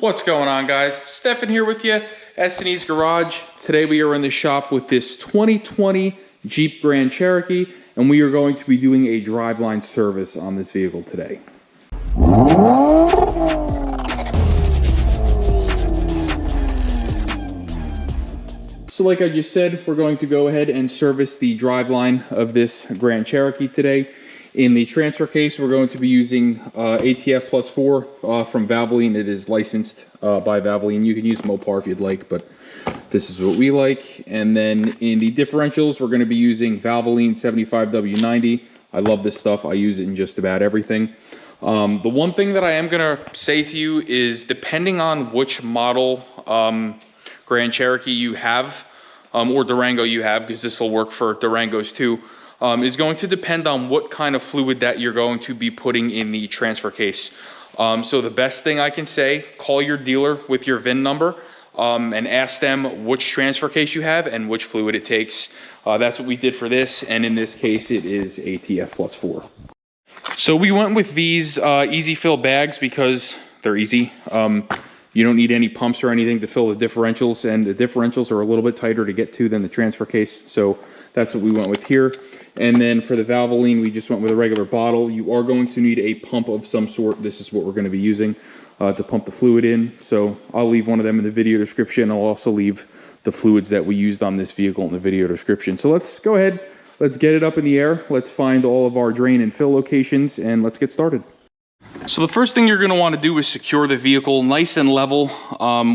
What's going on, guys? Stefan here with you, S&E's Garage. Today we are in the shop with this 2020 Jeep Grand Cherokee, and we are going to be doing a driveline service on this vehicle today. So like I just said, we're going to go ahead and service the driveline of this Grand Cherokee today. In the transfer case, we're going to be using ATF plus 4 from Driveline. It is licensed by Driveline. You can use Mopar if you'd like, but this is what we like. And then in the differentials, we're going to be using Driveline 75W90. I love this stuff. I use it in just about everything. The one thing that I am going to say to you is, depending on which model Grand Cherokee you have, or Durango you have, because this will work for Durangos too, is going to depend on what kind of fluid that you're going to be putting in the transfer case. So the best thing I can say, call your dealer with your VIN number and ask them which transfer case you have and which fluid it takes. That's what we did for this, and in this case it is ATF plus 4. So we went with these easy fill bags because they're easy. You don't need any pumps or anything to fill the differentials, and the differentials are a little bit tighter to get to than the transfer case. So that's what we went with here. And then for the Driveline, we just went with a regular bottle. You are going to need a pump of some sort. This is what we're going to be using to pump the fluid in. So I'll leave one of them in the video description. I'll also leave the fluids that we used on this vehicle in the video description. So let's go ahead. Let's get it up in the air. Let's find all of our drain and fill locations, and let's get started. So the first thing you're going to want to do is secure the vehicle nice and level,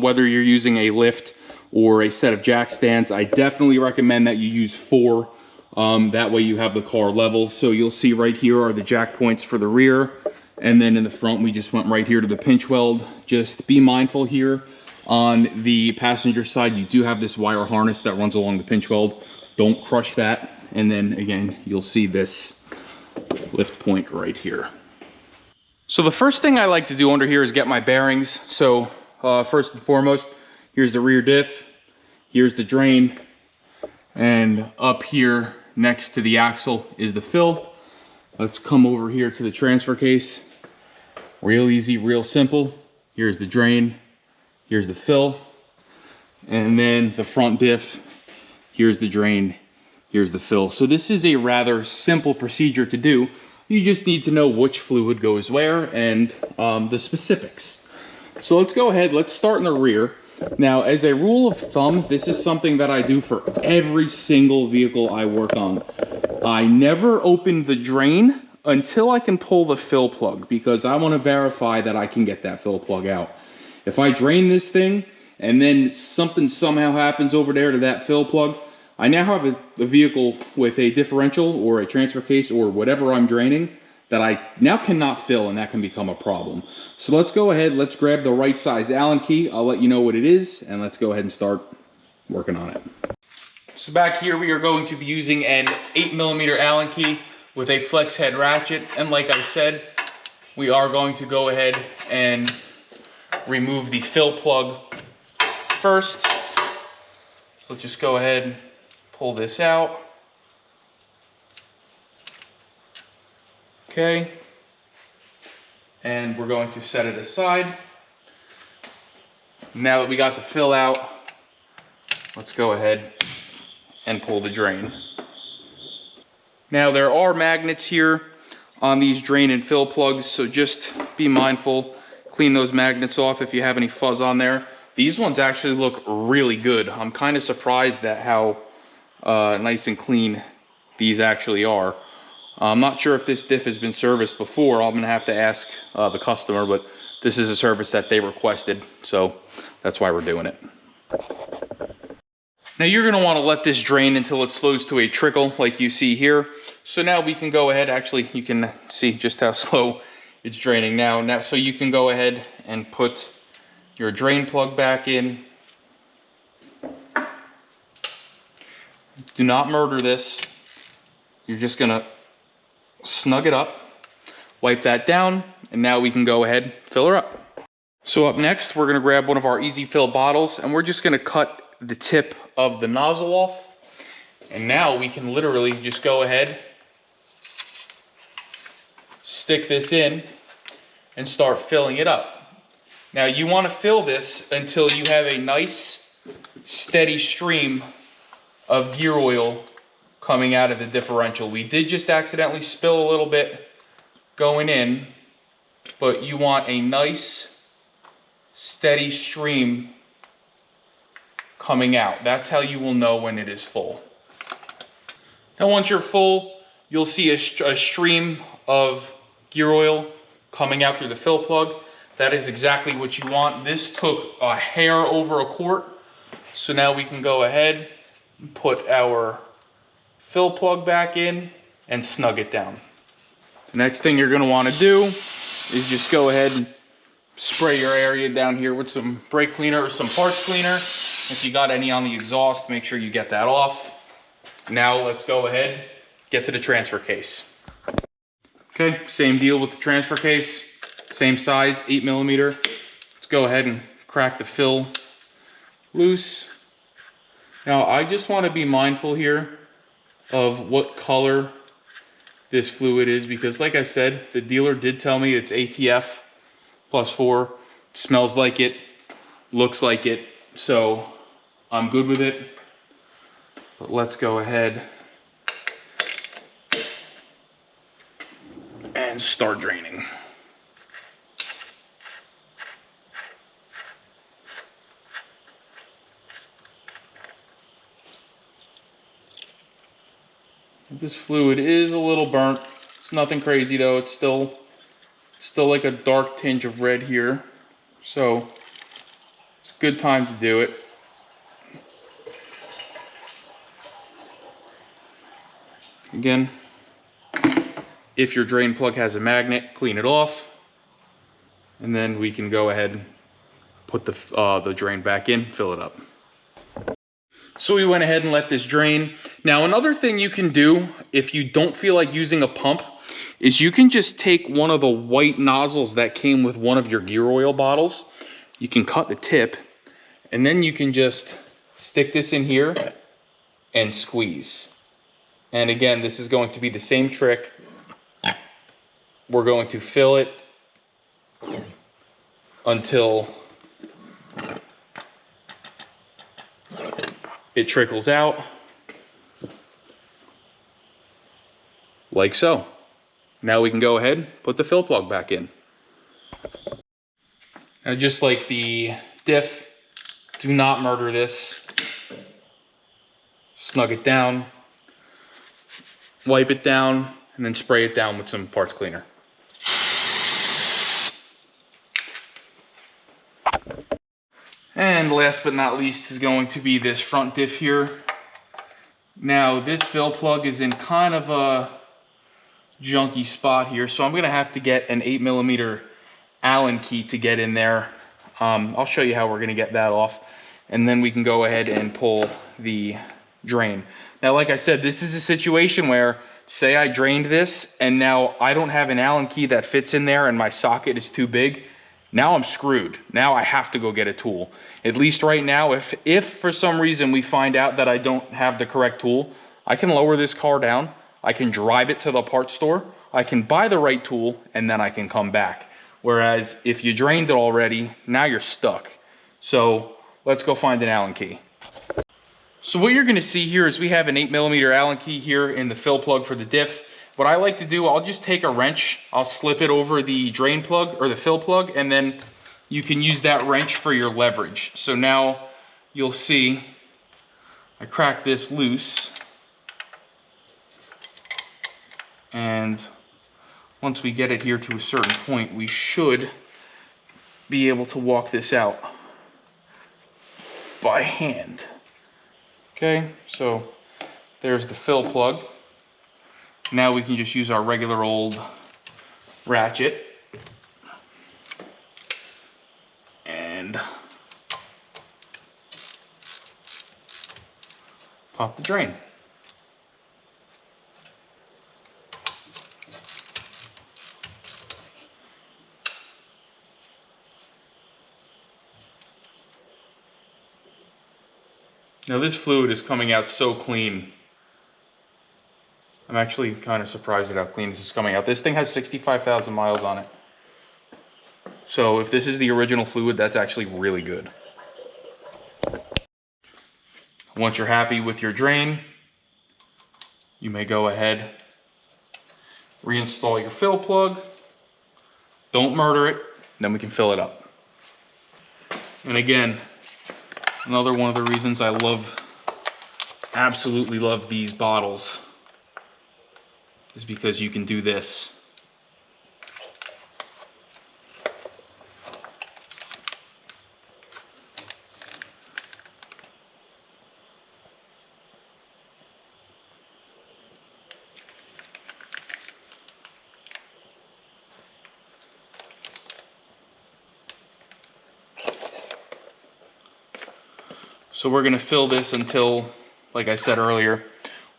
whether you're using a lift or a set of jack stands. I definitely recommend that you use 4. That way you have the car level. So you'll see right here are the jack points for the rear. And then in the front, we just went right here to the pinch weld. Just be mindful here on the passenger side. You do have this wire harness that runs along the pinch weld. Don't crush that. And then again, you'll see this lift point right here. So the first thing I like to do under here is get my bearings. So first and foremost, here's the rear diff, here's the drain, and up here next to the axle is the fill. Let's come over here to the transfer case. Real easy, real simple. Here's the drain, here's the fill, and then the front diff, here's the drain, here's the fill. So this is a rather simple procedure to do. You just need to know which fluid goes where and the specifics. So let's go ahead, let's start in the rear. Now, as a rule of thumb, this is something that I do for every single vehicle I work on. I never open the drain until I can pull the fill plug, because I want to verify that I can get that fill plug out. If I drain this thing and then something somehow happens over there to that fill plug, I now have a vehicle with a differential or a transfer case or whatever I'm draining that I now cannot fill, and that can become a problem. So let's go ahead, let's grab the right size Allen key. I'll let you know what it is, and let's go ahead and start working on it. So back here we are going to be using an 8mm Allen key with a flex head ratchet, and like I said, we are going to go ahead and remove the fill plug first. So let's just go ahead, pull this out. Okay. And we're going to set it aside. Now that we got the fill out, let's go ahead and pull the drain. Now there are magnets here on these drain and fill plugs, so just be mindful. Clean those magnets off if you have any fuzz on there. These ones actually look really good. I'm kind of surprised at how nice and clean these actually are. I'm not sure if this diff has been serviced before. I'm gonna have to ask the customer, but this is a service that they requested, so that's why we're doing it. Now you're gonna wanna let this drain until it slows to a trickle like you see here. So now we can go ahead, actually you can see just how slow it's draining now. So you can go ahead and put your drain plug back in. Do not murder this. You're just gonna snug it up, wipe that down, and now we can go ahead, fill her up. So up next, we're gonna grab one of our easy fill bottles, and we're just gonna cut the tip of the nozzle off. And now we can literally just go ahead, stick this in, and start filling it up. Now you want to fill this until you have a nice steady stream of gear oil coming out of the differential. We did just accidentally spill a little bit going in, but you want a nice steady stream coming out. That's how you will know when it is full. Now once you're full, you'll see a stream of gear oil coming out through the fill plug. That is exactly what you want. This took a hair over a quart. So now we can go ahead and put our fill plug back in and snug it down. The next thing you're gonna wanna do is just go ahead and spray your area down here with some brake cleaner or some parts cleaner. If you got any on the exhaust, make sure you get that off. Now let's go ahead, get to the transfer case. Okay, same deal with the transfer case, same size, 8mm. Let's go ahead and crack the fill loose. Now I just want to be mindful here of what color this fluid is, because like I said, the dealer did tell me it's ATF +4, smells like it, looks like it, so I'm good with it. But let's go ahead and start draining. This fluid is a little burnt. It's nothing crazy though. It's still like a dark tinge of red here. So it's a good time to do it. Again, if your drain plug has a magnet, clean it off. And then we can go ahead and put the drain back in, fill it up. So we went ahead and let this drain. Now another thing you can do if you don't feel like using a pump is you can just take one of the white nozzles that came with one of your gear oil bottles. You can cut the tip and then you can just stick this in here and squeeze. And again, this is going to be the same trick. We're going to fill it until it trickles out, like so. Now we can go ahead, put the fill plug back in. Now just like the diff, do not murder this. Snug it down, wipe it down, and then spray it down with some parts cleaner. And last but not least is going to be this front diff here. Now this fill plug is in kind of a junky spot here, so I'm gonna have to get an 8mm Allen key to get in there. I'll show you how we're gonna get that off, and then we can go ahead and pull the drain. Now, like I said, this is a situation where, say I drained this and now I don't have an Allen key that fits in there and my socket is too big. Now I'm screwed. Now I have to go get a tool. At least right now, if for some reason we find out that I don't have the correct tool, I can lower this car down, I can drive it to the parts store, I can buy the right tool, and then I can come back. Whereas if you drained it already, now you're stuck. So let's go find an Allen key. So what you're gonna see here is we have an 8mm Allen key here in the fill plug for the diff. What I like to do, I'll just take a wrench, I'll slip it over the drain plug or the fill plug, and then you can use that wrench for your leverage. So now you'll see I crack this loose, and once we get it here to a certain point, we should be able to walk this out by hand. Okay, so there's the fill plug. Now we can just use our regular old ratchet and pop the drain. Now this fluid is coming out so clean. I'm actually kind of surprised at how clean this is coming out. This thing has 65,000 miles on it. So if this is the original fluid, that's actually really good. Once you're happy with your drain, you may go ahead, reinstall your fill plug. Don't murder it, then we can fill it up. And again, another one of the reasons I absolutely love these bottles is because you can do this. So we're gonna fill this until, like I said earlier,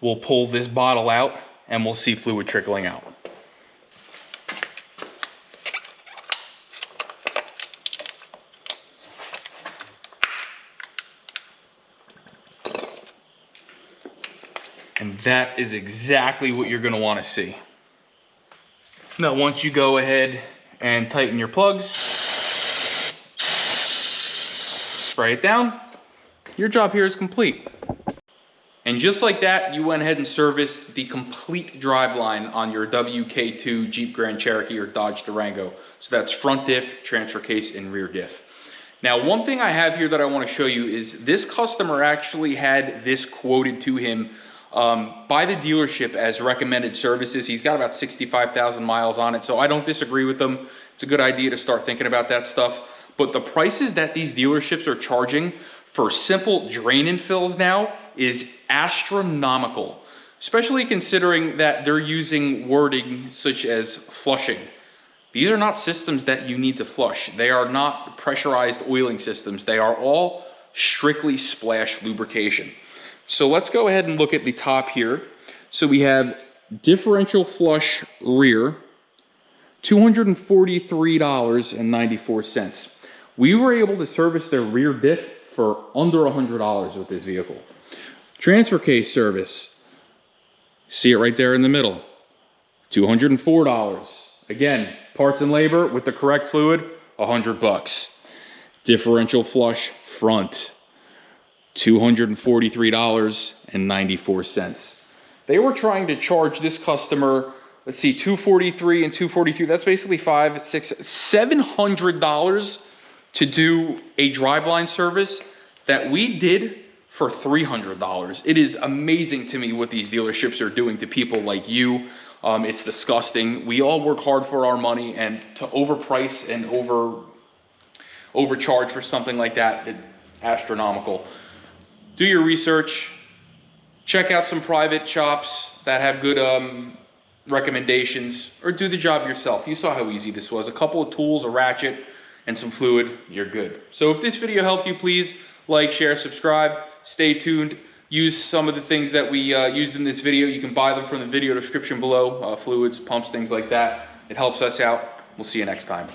we'll pull this bottle out and we'll see fluid trickling out. And that is exactly what you're gonna wanna see. Now, once you go ahead and tighten your plugs, spray it down, your job here is complete. And just like that, you went ahead and serviced the complete driveline on your WK2 Jeep Grand Cherokee or Dodge Durango. So that's front diff, transfer case, and rear diff. Now, one thing I have here that I want to show you is this customer actually had this quoted to him by the dealership as recommended services. He's got about 65,000 miles on it, so I don't disagree with them. It's a good idea to start thinking about that stuff. But the prices that these dealerships are charging for simple drain and fills now is astronomical, especially considering that they're using wording such as flushing. These are not systems that you need to flush. They are not pressurized oiling systems. They are all strictly splash lubrication. So let's go ahead and look at the top here. So we have differential flush rear, $243.94. We were able to service their rear diff for under $100 with this vehicle. Transfer case service, see it right there in the middle, $204. Again, parts and labor with the correct fluid, $100. Differential flush front, $243.94. They were trying to charge this customer, let's see, $243 and $242. That's basically $700 to do a driveline service that we did for $300. It is amazing to me what these dealerships are doing to people like you. It's disgusting. We all work hard for our money, and to overprice and overcharge for something like that, astronomical. Do your research. Check out some private shops that have good recommendations, or do the job yourself. You saw how easy this was. A couple of tools, a ratchet, and some fluid, you're good. So if this video helped you, please like, share, subscribe, stay tuned. Use some of the things that we used in this video. You can buy them from the video description below, fluids, pumps, things like that. It helps us out. We'll see you next time.